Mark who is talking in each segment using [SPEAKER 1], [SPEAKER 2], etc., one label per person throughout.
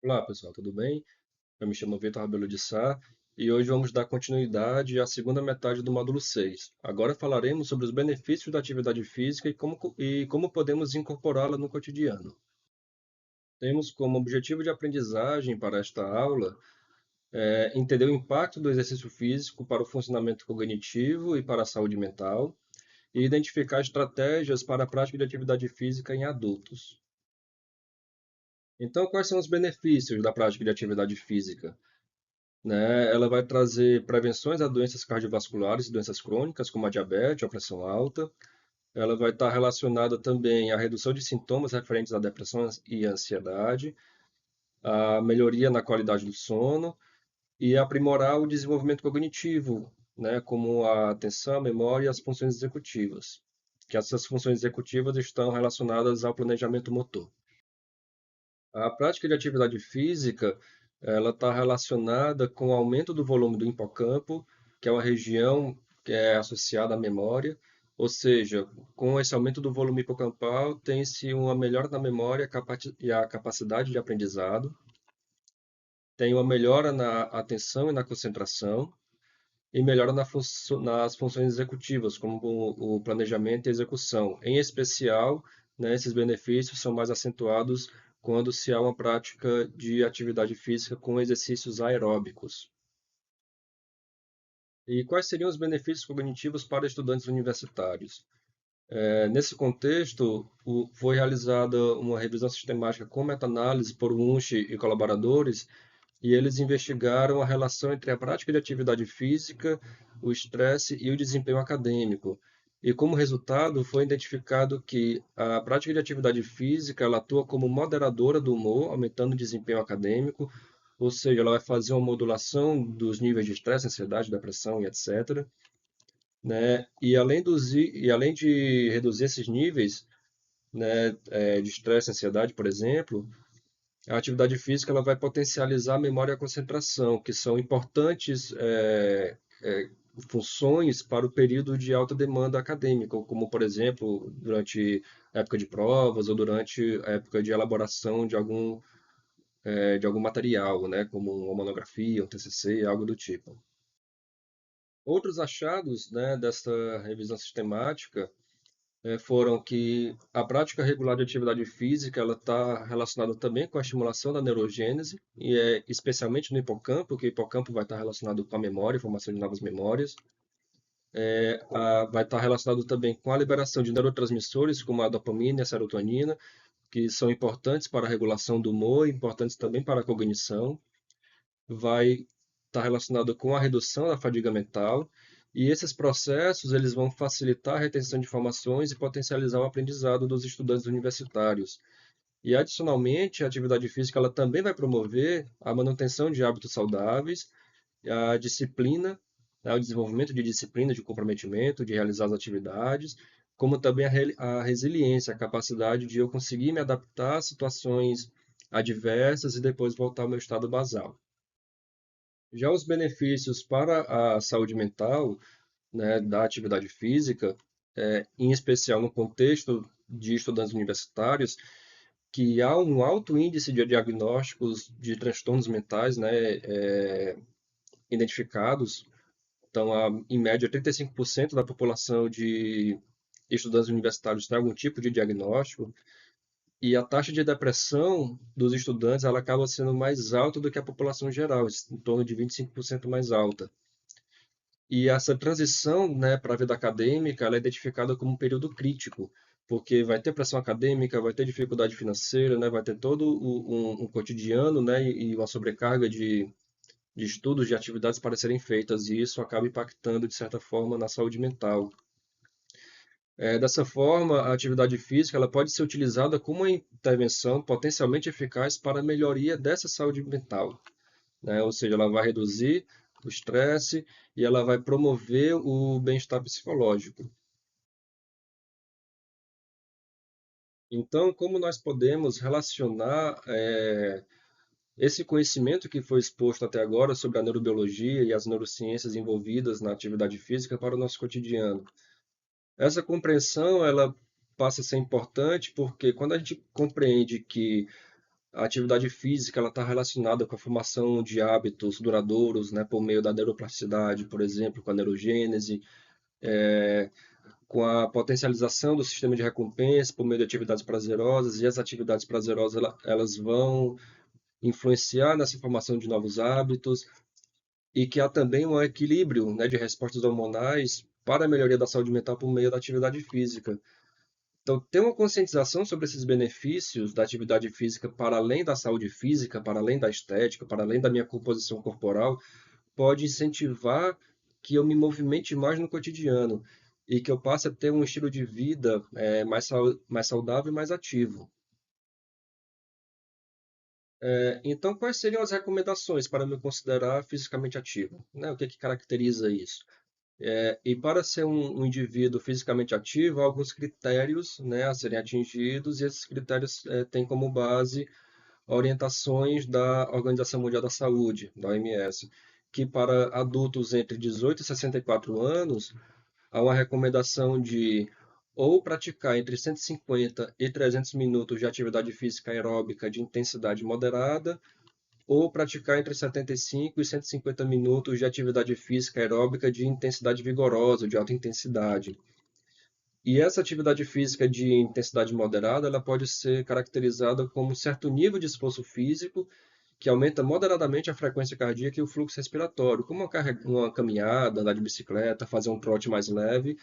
[SPEAKER 1] Olá, pessoal, tudo bem? Eu me chamo Vitor Rabelo de Sá e hoje vamos dar continuidade à segunda metade do módulo 6. Agora falaremos sobre os benefícios da atividade física e como podemos incorporá-la no cotidiano. Temos como objetivo de aprendizagem para esta aula entender o impacto do exercício físico para o funcionamento cognitivo e para a saúde mental e identificar estratégias para a prática de atividade física em adultos. Então, quais são os benefícios da prática de atividade física? Né? Ela vai trazer prevenções a doenças cardiovasculares e doenças crônicas, como a diabetes, a pressão alta. Ela vai estar relacionada também à redução de sintomas referentes à depressão e à ansiedade, a melhoria na qualidade do sono e aprimorar o desenvolvimento cognitivo, né? Como a atenção, a memória e as funções executivas. Que essas funções executivas estão relacionadas ao planejamento motor. A prática de atividade física, ela está relacionada com o aumento do volume do hipocampo, que é uma região que é associada à memória, ou seja, com esse aumento do volume hipocampal, tem-se uma melhora na memória e a capacidade de aprendizado, tem uma melhora na atenção e na concentração, e melhora nas funções executivas, como o planejamento e execução. Em especial, né, esses benefícios são mais acentuados quando se há uma prática de atividade física com exercícios aeróbicos. E quais seriam os benefícios cognitivos para estudantes universitários? Nesse contexto, foi realizada uma revisão sistemática com meta-análise por Wunsch e colaboradores, e eles investigaram a relação entre a prática de atividade física, o estresse e o desempenho acadêmico. E como resultado, foi identificado que a prática de atividade física ela atua como moderadora do humor, aumentando o desempenho acadêmico, ou seja, ela vai fazer uma modulação dos níveis de estresse, ansiedade, depressão e etc. Né? E além de reduzir esses níveis, né, de estresse e ansiedade, por exemplo, a atividade física ela vai potencializar a memória e a concentração, que são importantes funções para o período de alta demanda acadêmica, como, por exemplo, durante a época de provas ou durante a época de elaboração de algum material, né, como uma monografia, um TCC, algo do tipo. Outros achados, né, dessa revisão sistemática foram que a prática regular de atividade física ela está relacionada também com a estimulação da neurogênese, e especialmente no hipocampo, que o hipocampo vai estar relacionado com a memória, formação de novas memórias. Vai estar relacionado também com a liberação de neurotransmissores, como a dopamina e a serotonina, que são importantes para a regulação do humor, importantes também para a cognição. Vai estar relacionado com a redução da fadiga mental, e esses processos eles vão facilitar a retenção de informações e potencializar o aprendizado dos estudantes universitários. E, adicionalmente, a atividade física ela também vai promover a manutenção de hábitos saudáveis, a disciplina, né, o desenvolvimento de disciplina, de comprometimento, de realizar as atividades, como também a resiliência, a capacidade de eu conseguir me adaptar a situações adversas e depois voltar ao meu estado basal. Já os benefícios para a saúde mental, né, da atividade física, em especial no contexto de estudantes universitários, que há um alto índice de diagnósticos de transtornos mentais, né, identificados. Então, em média, 35% da população de estudantes universitários tem algum tipo de diagnóstico, e a taxa de depressão dos estudantes ela acaba sendo mais alta do que a população geral, em torno de 25% mais alta. E essa transição, né, para a vida acadêmica, ela é identificada como um período crítico, porque vai ter pressão acadêmica, vai ter dificuldade financeira, né, vai ter todo um cotidiano, né, e uma sobrecarga de estudos, de atividades para serem feitas, e isso acaba impactando, de certa forma, na saúde mental. Dessa forma, a atividade física ela pode ser utilizada como uma intervenção potencialmente eficaz para a melhoria dessa saúde mental, né? Ou seja, ela vai reduzir o estresse e ela vai promover o bem-estar psicológico. Então, como nós podemos relacionar esse conhecimento que foi exposto até agora sobre a neurobiologia e as neurociências envolvidas na atividade física para o nosso cotidiano? Essa compreensão ela passa a ser importante porque quando a gente compreende que A atividade física ela está relacionada com a formação de hábitos duradouros, né, por meio da neuroplasticidade, por exemplo, com a neurogênese, com a potencialização do sistema de recompensa por meio de atividades prazerosas, e as atividades prazerosas elas vão influenciar nessa formação de novos hábitos, e que há também um equilíbrio, né, de respostas hormonais para a melhoria da saúde mental por meio da atividade física. Então, ter uma conscientização sobre esses benefícios da atividade física para além da saúde física, para além da estética, para além da minha composição corporal, pode incentivar que eu me movimente mais no cotidiano e que eu passe a ter um estilo de vida mais saudável e mais ativo. Então, quais seriam as recomendações para me considerar fisicamente ativo? Né? O que que caracteriza isso? E para ser um indivíduo fisicamente ativo, há alguns critérios, né, a serem atingidos, e esses critérios têm como base orientações da Organização Mundial da Saúde, da OMS, que para adultos entre 18 e 64 anos, há uma recomendação de ou praticar entre 150 e 300 minutos de atividade física aeróbica de intensidade moderada, ou praticar entre 75 e 150 minutos de atividade física aeróbica de intensidade vigorosa, de alta intensidade. E essa atividade física de intensidade moderada, ela pode ser caracterizada como um certo nível de esforço físico que aumenta moderadamente a frequência cardíaca e o fluxo respiratório, como uma caminhada, andar de bicicleta, fazer um trote mais leve,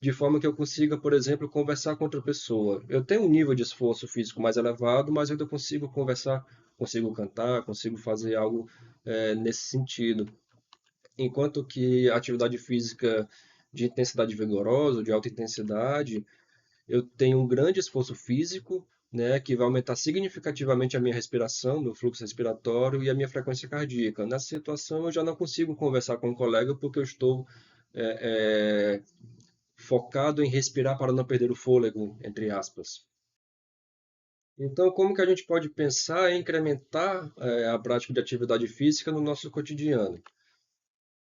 [SPEAKER 1] de forma que eu consiga, por exemplo, conversar com outra pessoa. Eu tenho um nível de esforço físico mais elevado, mas eu ainda consigo conversar, consigo cantar, consigo fazer algo nesse sentido. Enquanto que a atividade física de intensidade vigorosa, de alta intensidade, eu tenho um grande esforço físico, né, que vai aumentar significativamente a minha respiração, meu fluxo respiratório e a minha frequência cardíaca. Nessa situação, eu já não consigo conversar com um colega porque eu estou é, focado em respirar para não perder o fôlego, entre aspas. Então, como que a gente pode pensar em incrementar a prática de atividade física no nosso cotidiano?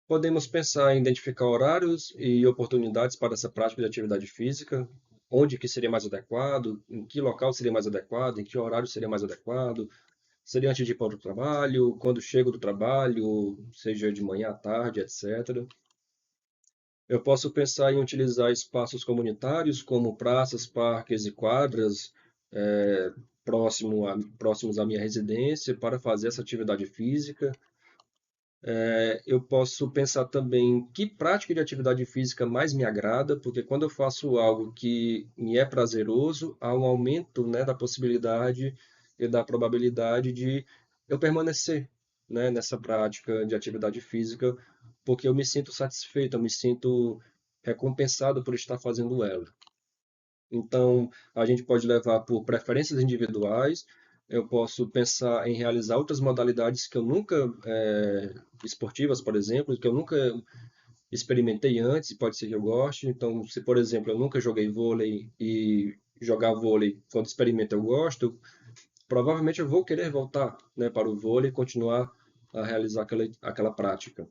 [SPEAKER 1] Podemos pensar em identificar horários e oportunidades para essa prática de atividade física, onde que seria mais adequado, em que local seria mais adequado, em que horário seria mais adequado, seria antes de ir para o trabalho, quando chego do trabalho, seja de manhã à tarde, etc. Eu posso pensar em utilizar espaços comunitários, como praças, parques e quadras, eh, próximos à minha residência, para fazer essa atividade física. Eu posso pensar também que prática de atividade física mais me agrada, porque quando eu faço algo que me é prazeroso, há um aumento, né, da possibilidade e da probabilidade de eu permanecer, né, nessa prática de atividade física, porque eu me sinto satisfeito, eu me sinto recompensado por estar fazendo ela. Então, a gente pode levar por preferências individuais. Eu posso pensar em realizar outras modalidades que eu nunca, esportivas, por exemplo, que eu nunca experimentei antes, e pode ser que eu goste. Então, se, por exemplo, eu nunca joguei vôlei e jogar vôlei, quando experimento eu gosto, provavelmente eu vou querer voltar, né, para o vôlei e continuar a realizar aquela prática.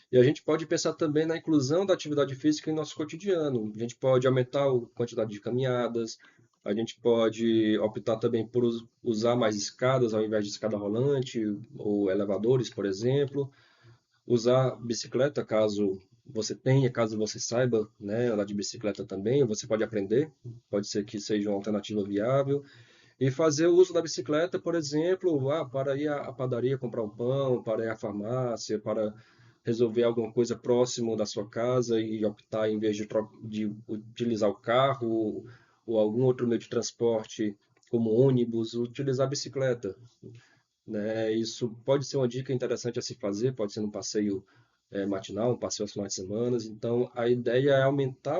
[SPEAKER 1] E a gente pode pensar também na inclusão da atividade física em nosso cotidiano. A gente pode aumentar a quantidade de caminhadas, a gente pode optar também por usar mais escadas ao invés de escada rolante ou elevadores, por exemplo. Usar bicicleta caso você tenha, caso você saiba, né, andar de bicicleta também, você pode aprender, pode ser que seja uma alternativa viável. E fazer o uso da bicicleta, por exemplo, para ir à padaria comprar um pão, para ir à farmácia, para resolver alguma coisa próximo da sua casa e optar, em vez de utilizar o carro ou algum outro meio de transporte, como ônibus, utilizar a bicicleta, né? Isso pode ser uma dica interessante a se fazer, pode ser um passeio matinal, um passeio aos finais de semana. Então, a ideia é aumentar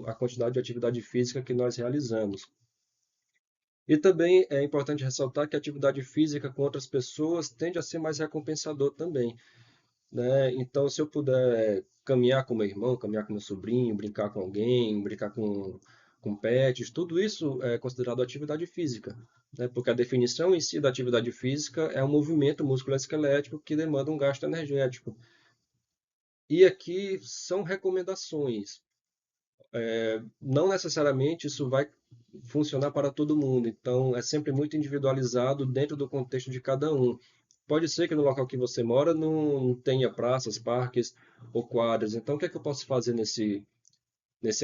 [SPEAKER 1] a quantidade de atividade física que nós realizamos. E também é importante ressaltar que a atividade física com outras pessoas tende a ser mais recompensador também, né? Então, se eu puder caminhar com meu irmão, caminhar com meu sobrinho, brincar com alguém, brincar com pets, tudo isso é considerado atividade física, né? Porque a definição em si da atividade física é um movimento musculoesquelético que demanda um gasto energético. E aqui são recomendações. Não necessariamente isso vai funcionar para todo mundo, então é sempre muito individualizado dentro do contexto de cada um. Pode ser que no local que você mora não tenha praças, parques ou quadras, então o que é que eu posso fazer nesse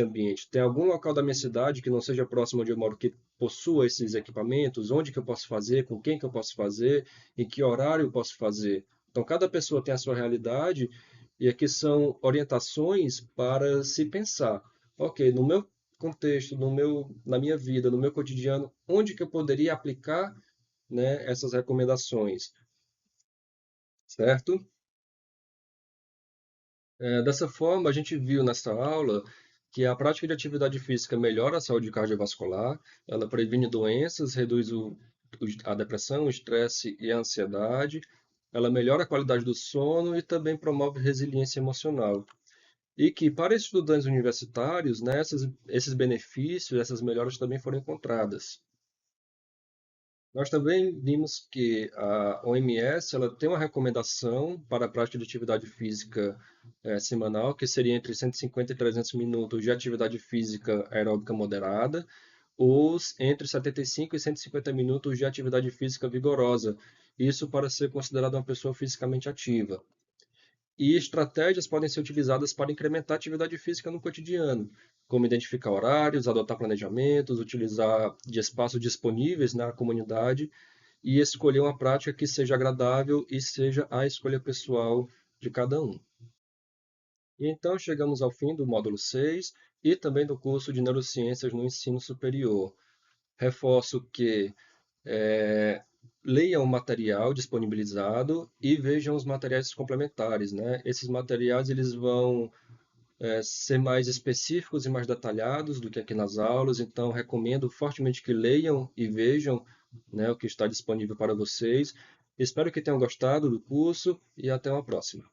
[SPEAKER 1] ambiente? Tem algum local da minha cidade que não seja próximo onde eu moro que possua esses equipamentos? Onde que eu posso fazer? Com quem que eu posso fazer? Em que horário eu posso fazer? Então, cada pessoa tem a sua realidade e aqui são orientações para se pensar. Ok, no meu contexto, na minha vida, no meu cotidiano, onde que eu poderia aplicar, né, essas recomendações, certo? Dessa forma, a gente viu nessa aula que a prática de atividade física melhora a saúde cardiovascular, ela previne doenças, reduz a depressão, o estresse e a ansiedade, ela melhora a qualidade do sono e também promove resiliência emocional. E que para estudantes universitários, né, esses benefícios, essas melhoras também foram encontradas. Nós também vimos que a OMS ela tem uma recomendação para a prática de atividade física semanal, que seria entre 150 e 300 minutos de atividade física aeróbica moderada, ou entre 75 e 150 minutos de atividade física vigorosa. Isso para ser considerado uma pessoa fisicamente ativa. E estratégias podem ser utilizadas para incrementar a atividade física no cotidiano, como identificar horários, adotar planejamentos, utilizar de espaços disponíveis na comunidade e escolher uma prática que seja agradável e seja a escolha pessoal de cada um. E então chegamos ao fim do módulo 6 e também do curso de Neurociências no Ensino Superior. Reforço que é, leiam o material disponibilizado e vejam os materiais complementares, né? Esses materiais eles vão ser mais específicos e mais detalhados do que aqui nas aulas, então recomendo fortemente que leiam e vejam, né, o que está disponível para vocês. Espero que tenham gostado do curso e até uma próxima.